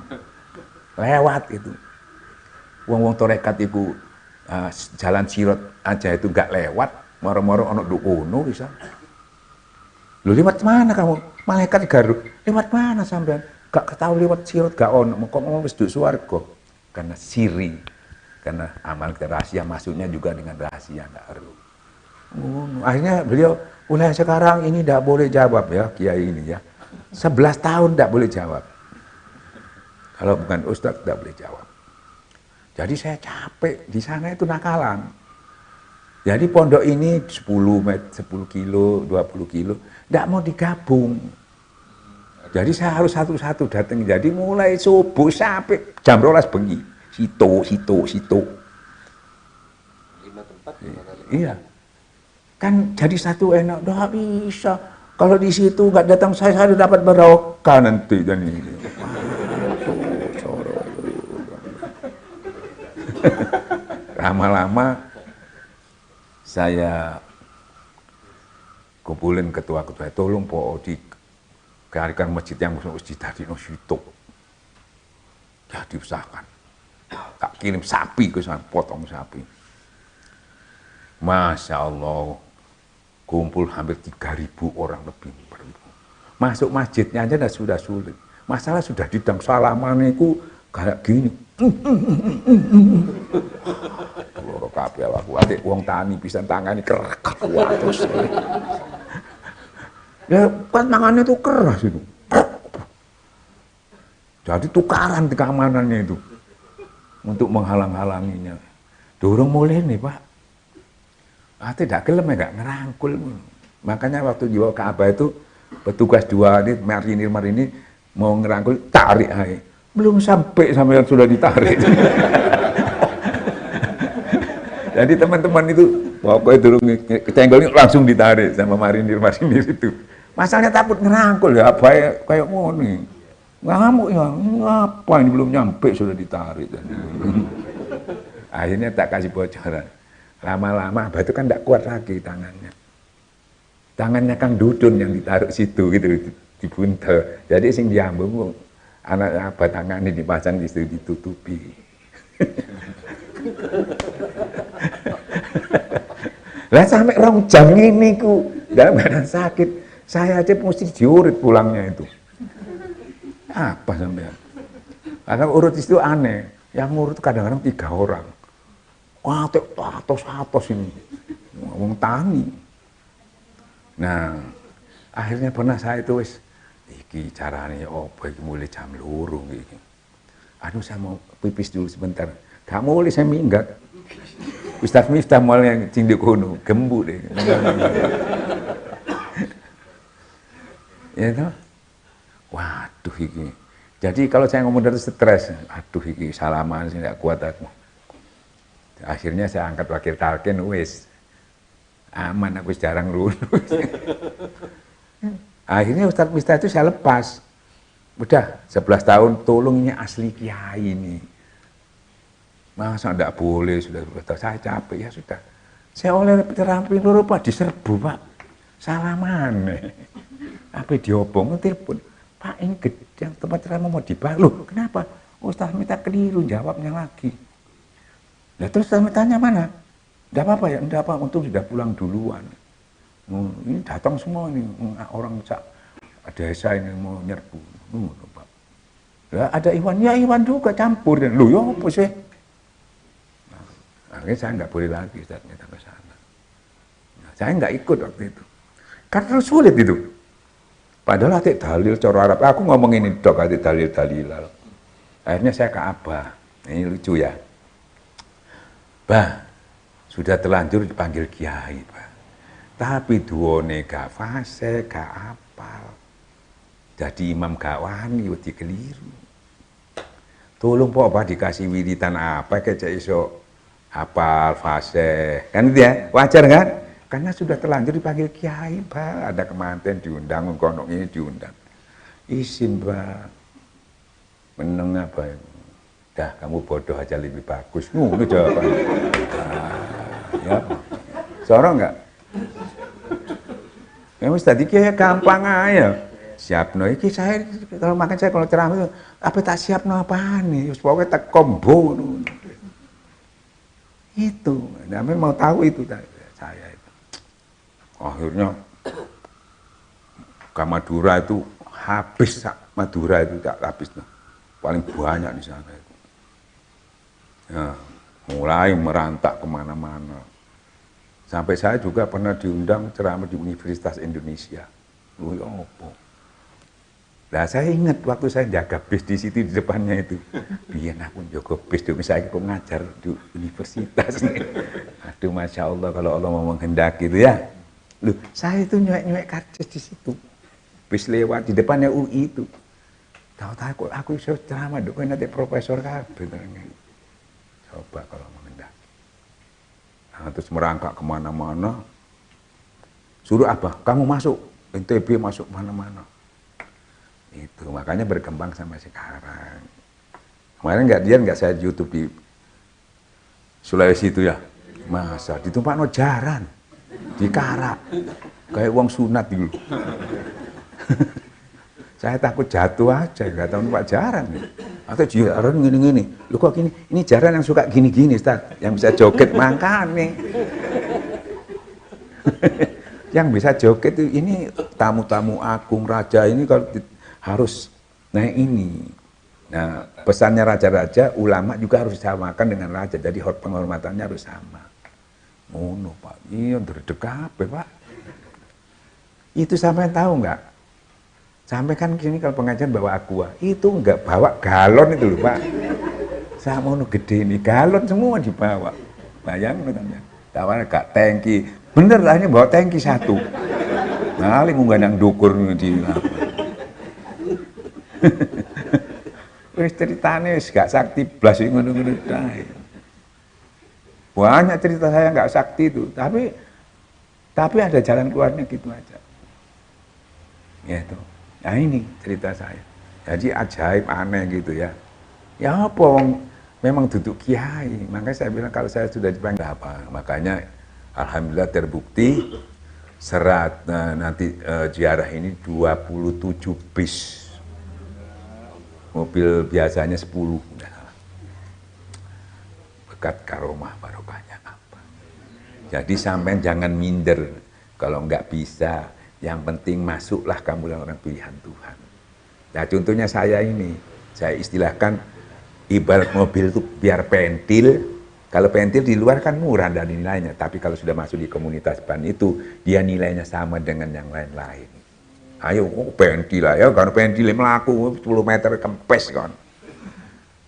lewat itu. Wong-wong torekat itu jalan sirot aja itu nggak lewat, moro-moro ono dukono bisa. Lu lewat mana kamu? Malaikat garuk. Lewat mana sampean? Gak ketahui lewat sirot gak ono. Kok ngomong wis swarga? Karena siri. Karena amal rahasia masuknya juga dengan rahasia enggak perlu. Akhirnya beliau mulai sekarang ini tidak boleh jawab ya kiai ini ya. 11 tahun tidak boleh jawab. Kalau bukan ustadz tidak boleh jawab. Jadi saya capek di sana itu nakalan. Jadi pondok ini 10 kilo, 20 kilo, tidak mau digabung. Jadi saya harus satu-satu datang. Jadi mulai subuh sampai jam 12 bengi. Situ. 5 tempat. Iya. Kan jadi satu enak, dah bisa. Kalau di situ nggak datang saya dapat barokah nanti dan ini. Lama-lama saya kumpulin ketua-ketua, tolong po dikarikan masjid yang masjid tadi no situ. Ya diusahakan. Tak kirim sapi ke sana, potong sapi. Masya Allah, kumpul hampir 3.000 orang lebih. Masuk masjidnya aja sudah sulit. Masalah sudah didang salaman itu kayak gini. Loro kabeh aku atik wong tani pisan tangane kerak terus. Ya kan tangannya itu keras itu. Jadi tukaran di keamanannya itu untuk menghalang-halanginya. Dorong mulai nih Pak. Tidak gelem ya nggak ngerangkul. Makanya waktu di Ka'bah itu petugas dua ini marinir mau ngerangkul tarik aja. belum sampai yang sudah ditarik. Jadi teman-teman itu pokoknya dulu kecenggolnya langsung ditarik sama marinir itu. Masalahnya takut ngerangkul ya, apa ya kayak ngoni. Ngamuk ya, ngapa ini belum nyampe sudah ditarik. Akhirnya tak kasih bocoran. Lama-lama Abah itu kan tidak kuat lagi tangannya. Tangannya Kang Dudun yang ditaruh situ gitu, dibuntel. Jadi sing diambung anaknya Abah tangannya dipasang di situ ditutupi. Lah sampai 2 jam ini ku dalam keadaan sakit, saya aja mesti diurut pulangnya itu. Apa sampean? Karena urut itu aneh, yang ngurut kadang-kadang 3 orang. Wah, atos ini, ngomong tani. Nah, akhirnya pernah saya itu wis, iki caranya apa iki mulai jam 2 iki. Aduh saya mau pipis dulu sebentar. Gak mulai saya minggat. Ustaz Miftah mulai yang cindik kuno, gembuk deh. Ya toh? Waduh iki. Jadi kalau saya ngomong dari stres, aduh iki salaman sih tidak kuat aku. Akhirnya saya angkat wakil talqin, wis aman aku jarang lulus. Akhirnya Ustaz Miftah itu saya lepas. Udah 11 tahun tolong ini asli kiai ini. Masa enggak boleh sudah saya capek ya sudah. Saya oleh terapi loro Pak diserbu Pak. Salaman. Apa diobong telepon. Pak ini yang tempat ceramah mau dibalik. Loh kenapa? Ustaz minta keliru jawabnya lagi. Nah terus Ustaz tanya mana? Enggak apa-apa ya, enggak apa, untung sudah pulang duluan. Ini datang semua nih orang desa ini mau nyerbu. Pak. Lah ada Iwan, ya Iwan juga campur. Loh ya apa sih? Akhirnya saya nggak boleh lagi Ustaz minta ke sana. Nah, saya nggak ikut waktu itu. Karena sulit itu. Padahal atik dalil cara Arab. Aku ngomong ini dok atik dalil-dalilal. Akhirnya saya ke Abah. Ini lucu ya. Bah, sudah terlanjur dipanggil kiai, Pak. Tapi duone gak fase, gak apal. Jadi imam gak wani, wedi keliru. Tolong Pak dikasih wiritan apa kecek iso hafal fase, kan itu ya, wajar kan? Karena sudah terlanjur dipanggil kiai, Pak. Ada kemanten diundang, konok ini diundang. Izin, Pak. Meneng apa ya? Dah, kamu bodoh aja lebih bagus. Itu jawabannya. Ya, sorong nggak? Ya, Mas tadi kayak gampang aja. Siap no, iki saya kalau makan saya kalau ceramah itu apa tak siap no apaan nih? Pokoknya tak combo. Itu, namanya mau tahu itu saya itu. Akhirnya ke Madura itu habis, Madura itu tak habis, paling banyak di sana itu. Ya, mulai merantak kemana-mana. Sampai saya juga pernah diundang ceramah di Universitas Indonesia. Loh, ya apa? Nah, saya ingat waktu saya jaga bis di situ di depannya itu. Biar aku jaga bis dong, saya kok ngajar di universitas nih. Aduh, Masya Allah kalau Allah mau menghendaki itu ya. Loh, saya itu nyuek-nyuek karcis di situ. Bis lewat di depannya UI itu. Tahu-tahu kok aku bisa ceramah dong, nanti profesor kabeh. Coba kalau menghendaki. Nah, terus merangkak kemana-mana. Suruh apa? Kamu masuk, NTB masuk mana-mana. Itu makanya berkembang sampai sekarang. Kemarin nggak saya YouTube di Sulawesi itu ya, masa ditumpak no jaran di Karak kayak uang sunat dulu. Saya takut jatuh aja, nggak tahu numpak jaran nih. Atau jaran gini-gini, lu kok gini? Ini jaran yang suka gini-gini, Ustaz, yang bisa joget makanya. Yang bisa joget itu ini tamu-tamu agung raja ini kalau harus naik ini. Nah, pesannya raja-raja, ulama juga harus disamakan dengan raja. Jadi penghormatannya harus sama. Ngono, Pak. Iya, dredeg kabeh, Pak. Itu sampai tahu nggak? Sampai kan sini kalau pengajian bawa aqua, itu nggak bawa galon itu loh, Pak. Sama ngono gede ini, galon semua dibawa. Bayang namanya. Tawarnya gak tangki. Bener lah ini bawa tangki 1. Ngali munggah nang dukur di wis ceritane wis gak sakti blas ngono-ngono tae. Banyak cerita saya nggak sakti itu, tapi ada jalan keluarnya gitu aja. Gitu. Nah ini cerita saya. Jadi ajaib aneh gitu ya. Ya apa memang duduk kiai. Makanya saya bilang kalau saya sudah dipanggil apa. Makanya alhamdulillah terbukti serat nanti ziarah ini 27 bis. Mobil biasanya 10 udah. Berkat karomah barokahnya apa. Jadi sampai jangan minder kalau nggak bisa. Yang penting masuklah kamu dalam orang pilihan Tuhan. Nah contohnya saya ini, saya istilahkan ibarat mobil itu biar pentil. Kalau pentil di luar kan murah dari nilainya, tapi kalau sudah masuk di komunitas ban itu, dia nilainya sama dengan yang lain-lain. Ayo pentil lah ya, karena pentil melaku 10 meter kempes kan.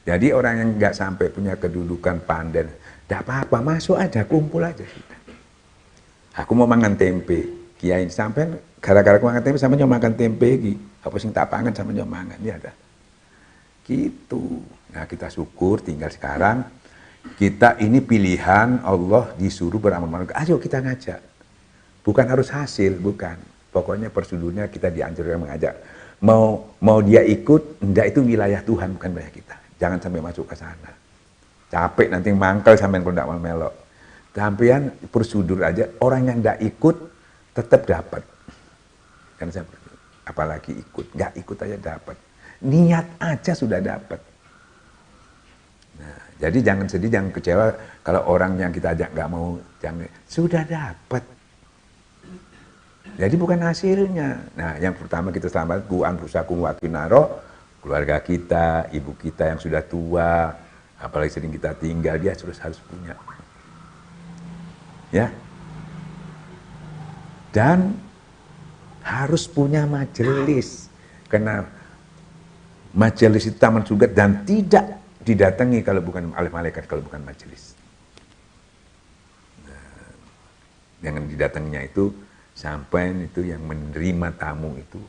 Jadi orang yang nggak sampai punya kedudukan pandai, tidak apa-apa, masuk aja, kumpul aja sudah. Aku mau makan tempe. Kiai sampai gara-gara aku makan tempe sampai nyoba makan tempe iki. Apa sing tak pangan sampai nyoba mangan ya ada. Gitu. Nah, kita syukur tinggal sekarang kita ini pilihan Allah disuruh beramal. Ayo kita ngajak. Bukan harus hasil, bukan. Pokoknya prosedurnya kita dianjurkan mengajak. Mau dia ikut, enggak itu wilayah Tuhan bukan wilayah kita. Jangan sampai masuk ke sana. Capek nanti mangkel sampai kalau enggak mau melok. Sampean prosedur aja orang yang enggak ikut tetap dapat. Kan saya apalagi ikut, nggak ikut aja dapat. Niat aja sudah dapat. Nah, jadi jangan sedih, jangan kecewa kalau orang yang kita ajak nggak mau, jangan sudah dapat. Jadi bukan hasilnya. Nah, yang pertama kita selamat ku anfusakum wa kinaro, keluarga kita, ibu kita yang sudah tua, apalagi sering kita tinggal, dia harus punya. Ya. Dan harus punya majelis. Karena majelis itu taman surga dan tidak didatangi kalau bukan oleh malaikat, kalau bukan majelis. Nah, yang didatanginya itu sampai itu yang menerima tamu itu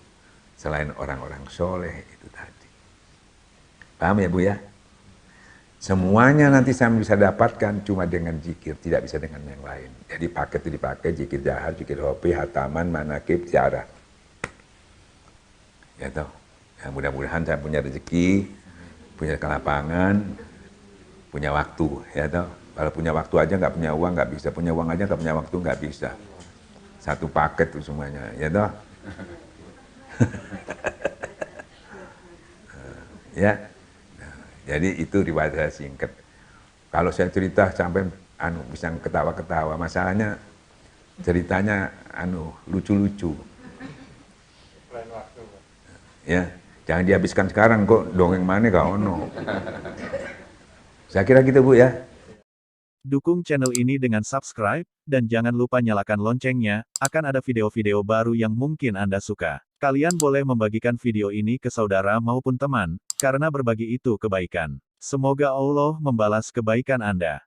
selain orang-orang soleh itu tadi. Paham ya Bu ya? Semuanya nanti saya bisa dapatkan cuma dengan zikir, tidak bisa dengan yang lain. Jadi paket itu dipakai, zikir jahar, zikir hobi, hataman, manakib, ziarah. Ya toh. Ya, mudah-mudahan saya punya rezeki, punya kelapangan, punya waktu. Ya toh. Kalau punya waktu aja nggak punya uang nggak bisa, punya uang aja nggak punya waktu nggak bisa. Satu paket itu semuanya. Ya toh. Ya. Jadi itu riwayat saya singkat. Kalau saya cerita sampai bisa ketawa-ketawa, masalahnya ceritanya lucu-lucu. Ya, jangan dihabiskan sekarang kok dongeng mana gak ono. Saya kira gitu Bu ya. Dukung channel ini dengan subscribe, dan jangan lupa nyalakan loncengnya, akan ada video-video baru yang mungkin Anda suka. Kalian boleh membagikan video ini ke saudara maupun teman, karena berbagi itu kebaikan. Semoga Allah membalas kebaikan Anda.